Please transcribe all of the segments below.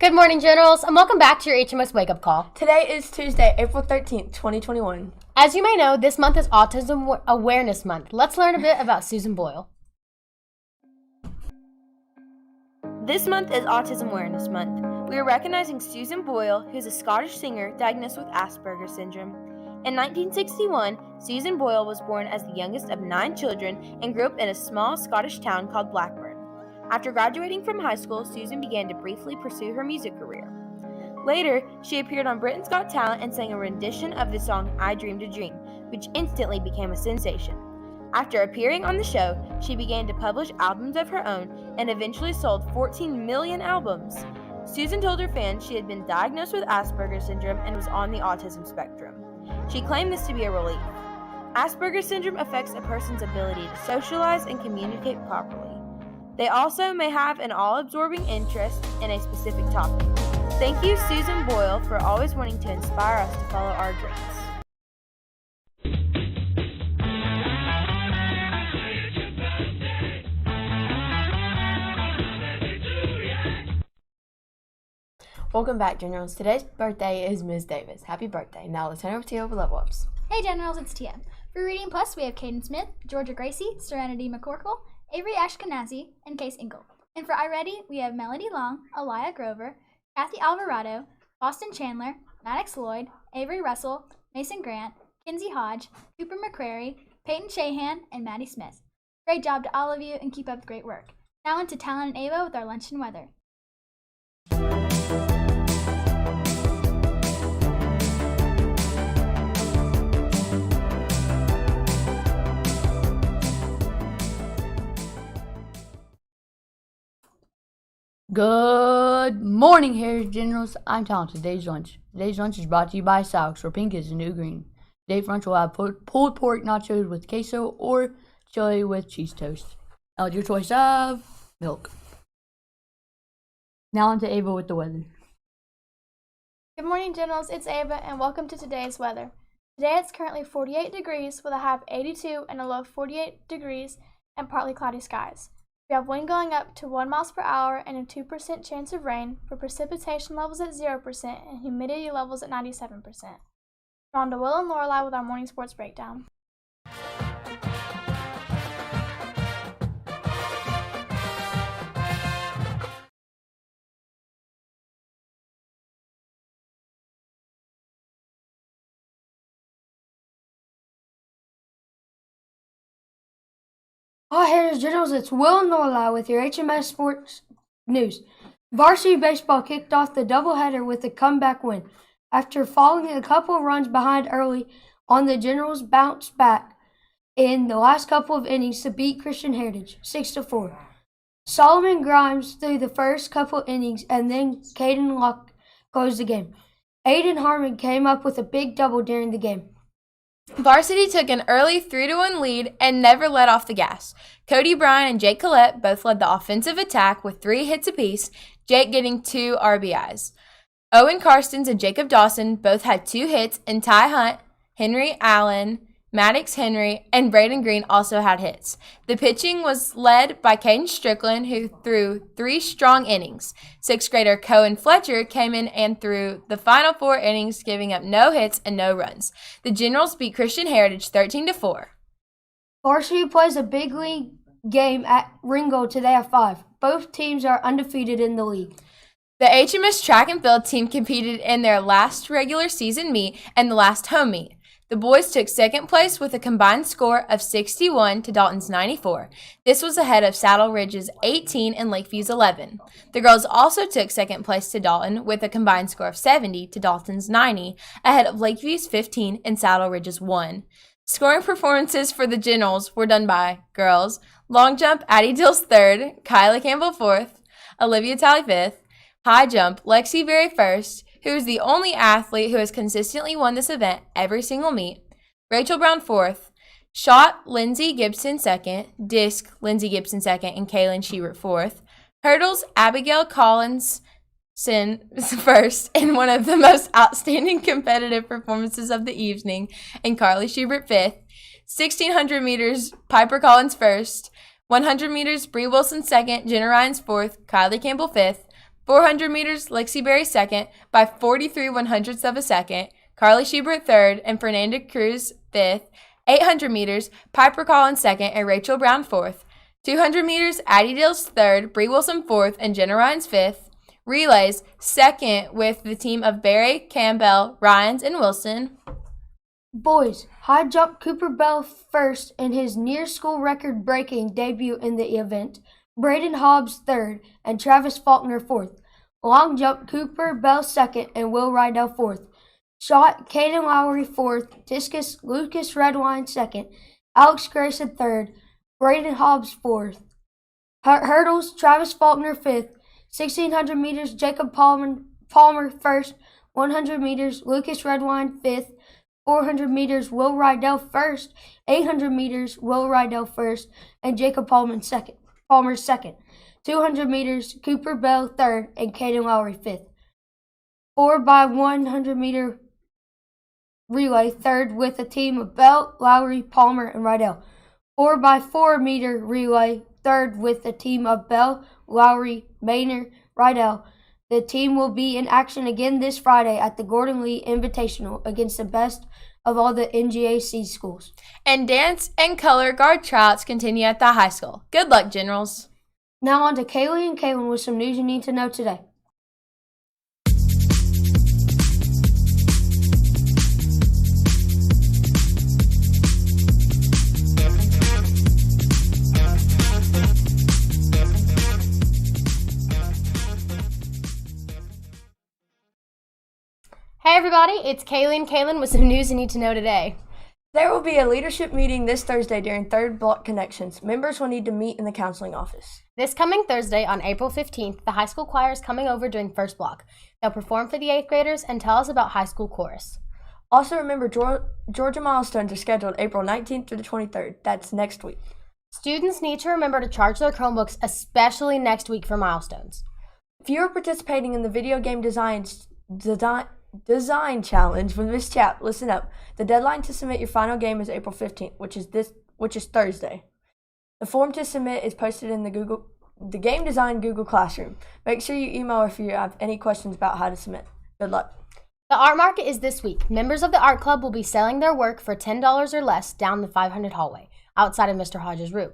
Good morning, Generals, and welcome back to your HMS Wake-Up Call. Today is Tuesday, April 13th, 2021. As you may know, this month is Autism Awareness Month. Let's learn a bit about Susan Boyle. This month is Autism Awareness Month. We are recognizing Susan Boyle, who is a Scottish singer diagnosed with Asperger's syndrome. In 1961, Susan Boyle was born as the youngest of 9 children and grew up in a small Scottish town called Blackburn. After graduating from high school, Susan began to briefly pursue her music career. Later, she appeared on Britain's Got Talent and sang a rendition of the song I Dreamed a Dream, which instantly became a sensation. After appearing on the show, she began to publish albums of her own and eventually sold 14 million albums. Susan told her fans she had been diagnosed with Asperger's syndrome and was on the autism spectrum. She claimed this to be a relief. Asperger's syndrome affects a person's ability to socialize and communicate properly. They also may have an all-absorbing interest in a specific topic. Thank you, Susan Boyle, for always wanting to inspire us to follow our dreams. Welcome back, Generals. Today's birthday is Ms. Davis. Happy birthday. Now let's turn over to you with Level Ups. Hey Generals, it's Tia. For Reading Plus, we have Caden Smith, Georgia Gracie, Serenity McCorkle, Avery Ashkenazi, and Case Engel. And for iReady, we have Melody Long, Aliyah Grover, Kathy Alvarado, Boston Chandler, Maddox Lloyd, Avery Russell, Mason Grant, Kinsey Hodge, Cooper McCrary, Peyton Shahan, and Maddie Smith. Great job to all of you and keep up the great work. Now into Talon and Ava with our lunch and weather. Good morning, Harris Generals. I'm Talon. Today's lunch. Today's lunch is brought to you by Saux, where pink is the new green. Today's lunch will have pulled pork nachos with queso or chili with cheese toast. Now your choice of milk. Now on to Ava with the weather. Good morning, Generals. It's Ava, and welcome to today's weather. Today it's currently 48 degrees with a high of 82 and a low of 48 degrees and partly cloudy skies. We have wind going up to 1 mile per hour and a 2% chance of rain, for precipitation levels at 0% and humidity levels at 97%. We're on to Will and Lorelei with our morning sports breakdown. Hi, Harris Generals. It's Will and Lorelei with your HMS Sports News. Varsity baseball kicked off the doubleheader with a comeback win. After falling a couple of runs behind early on, the Generals bounced back in the last couple of innings to beat Christian Heritage 6-4. Solomon Grimes threw the first couple innings, and then Caden Locke closed the game. Aiden Harmon came up with a big double during the game. Varsity took an early 3-1 lead and never let off the gas. Cody Bryan and Jake Collette both led the offensive attack with 3 hits apiece, Jake getting 2 RBIs. Owen Karstens and Jacob Dawson both had 2 hits, and Ty Hunt, Henry Allen, Maddox Henry, and Braden Green also had hits. The pitching was led by Caden Strickland, who threw 3 strong innings. 6th grader Cohen Fletcher came in and threw the final 4 innings, giving up no hits and no runs. The Generals beat Christian Heritage 13-4. Varsity plays a big league game at Ringgold today at 5. Both teams are undefeated in the league. The HMS track and field team competed in their last regular season meet and the last home meet. The boys took second place with a combined score of 61 to Dalton's 94. This was ahead of Saddle Ridge's 18 and Lakeview's 11. The girls also took second place to Dalton with a combined score of 70 to Dalton's 90, ahead of Lakeview's 15 and Saddle Ridge's 1. Scoring performances for the Generals were done by girls: long jump, Addie Dills 3rd, Kyla Campbell 4th, Olivia Talley 5th, high jump, Lexi Berry 1st, who is the only athlete who has consistently won this event every single meet, Rachel Brown 4th, shot, Lindsay Gibson 2nd, disc, Lindsay Gibson 2nd, and Kaylin Schubert 4th, hurdles, Abigail Collinson 1st, in one of the most outstanding competitive performances of the evening, and Carly Schubert 5th, 1,600 meters, Piper Collins 1st, 100 meters, Bree Wilson 2nd, Jenna Ryans 4th, Kylie Campbell 5th, 400 meters, Lixie Berry second by 43 100ths of a second. Carly Schubert third and Fernanda Cruz fifth. 800 meters, Piper Collins second and Rachel Brown fourth. 200 meters, Addie Dills third, Bree Wilson fourth, and Jenna Ryans fifth. Relays, second with the team of Barry, Campbell, Ryans, and Wilson. Boys, high jump Cooper Bell first in his near school record breaking debut in the event. Braden Hobbs third and Travis Faulkner fourth. Long jump Cooper Bell second and Will Rydell fourth. Shot Caden Lowry fourth. Discus Lucas Redwine second. Alex Grayson third. Braden Hobbs fourth. Hurdles Travis Faulkner fifth. 1600 meters Jacob Palmer first. 100 meters Lucas Redwine fifth. 400 meters Will Rydell first. 800 meters Will Rydell first and Jacob Palmer second. 200 meters Cooper Bell third and Caden Lowry fifth. 4x100 meter relay third with a team of Bell, Lowry, Palmer, and Rydell. 4x4 meter relay third with a team of Bell, Lowry, Maynard, Rydell. The team will be in action again this Friday at the Gordon Lee Invitational against the best of all the NGAC schools. And dance and color guard tryouts continue at the high school. Good luck, Generals. Now on to Kaylee and Kaylin with some news you need to know today. Hey everybody, it's Kaylee and Kaylin with some news you need to know today. There will be a leadership meeting this Thursday during Third Block Connections. Members will need to meet in the counseling office. This coming Thursday on April 15th, the high school choir is coming over during First Block. They'll perform for the 8th graders and tell us about high school chorus. Also remember, Georgia Milestones are scheduled April 19th through the 23rd. That's next week. Students need to remember to charge their Chromebooks, especially next week for Milestones. If you are participating in the video game design challenge with Miss Chap, listen up. The deadline to submit your final game is April 15th, which is Thursday. The form to submit is posted in the Game Design Google Classroom. Make sure you email if you have any questions about how to submit. Good luck. The art market is this week. Members of the art club will be selling their work for $10 or less down the 500 hallway, outside of Mr. Hodges' room.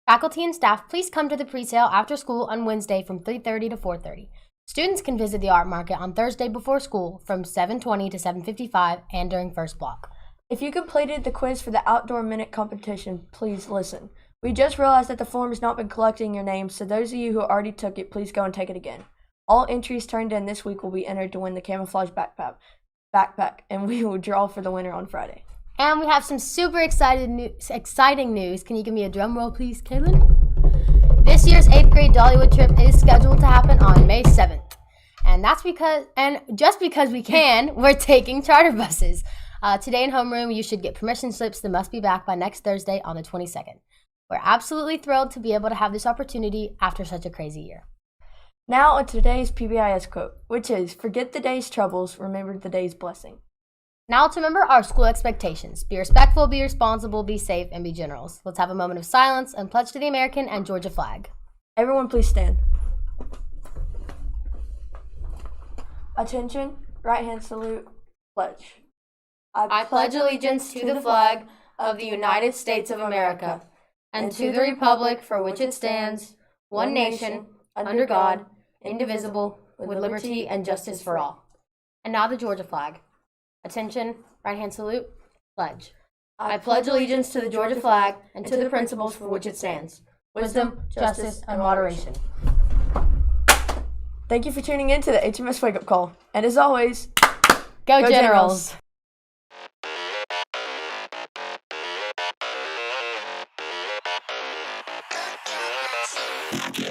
Faculty and staff, please come to the presale after school on Wednesday from 3:30 to 4:30. Students can visit the art market on Thursday before school from 7:20 to 7:55 and during First Block. If you completed the quiz for the Outdoor Minute competition, please listen. We just realized that the form has not been collecting your names, so those of you who already took it, please go and take it again. All entries turned in this week will be entered to win the camouflage backpack, and we will draw for the winner on Friday. And we have some super exciting news. Can you give me a drum roll, please, Kaylin? This year's 8th grade Dollywood trip is scheduled to happen on May 7th. And just because we can, we're taking charter buses. Today in homeroom, you should get permission slips that must be back by next Thursday on the 22nd. We're absolutely thrilled to be able to have this opportunity after such a crazy year. Now on today's PBIS quote, which is, forget the day's troubles, remember the day's blessing. Now to remember our school expectations. Be respectful, be responsible, be safe, and be generals. Let's have a moment of silence and pledge to the American and Georgia flag. Everyone please stand. Attention, right hand salute, pledge. I pledge allegiance to the flag of the United States of America and to the republic for which it stands, one nation, under God, indivisible, with liberty and justice for all. And now the Georgia flag. Attention, right hand salute, pledge. I pledge allegiance to the Georgia flag and to the principles for which it stands. Wisdom, justice, and moderation. Thank you for tuning in to the HMS Wake Up Call. And as always, Go Generals! Yeah.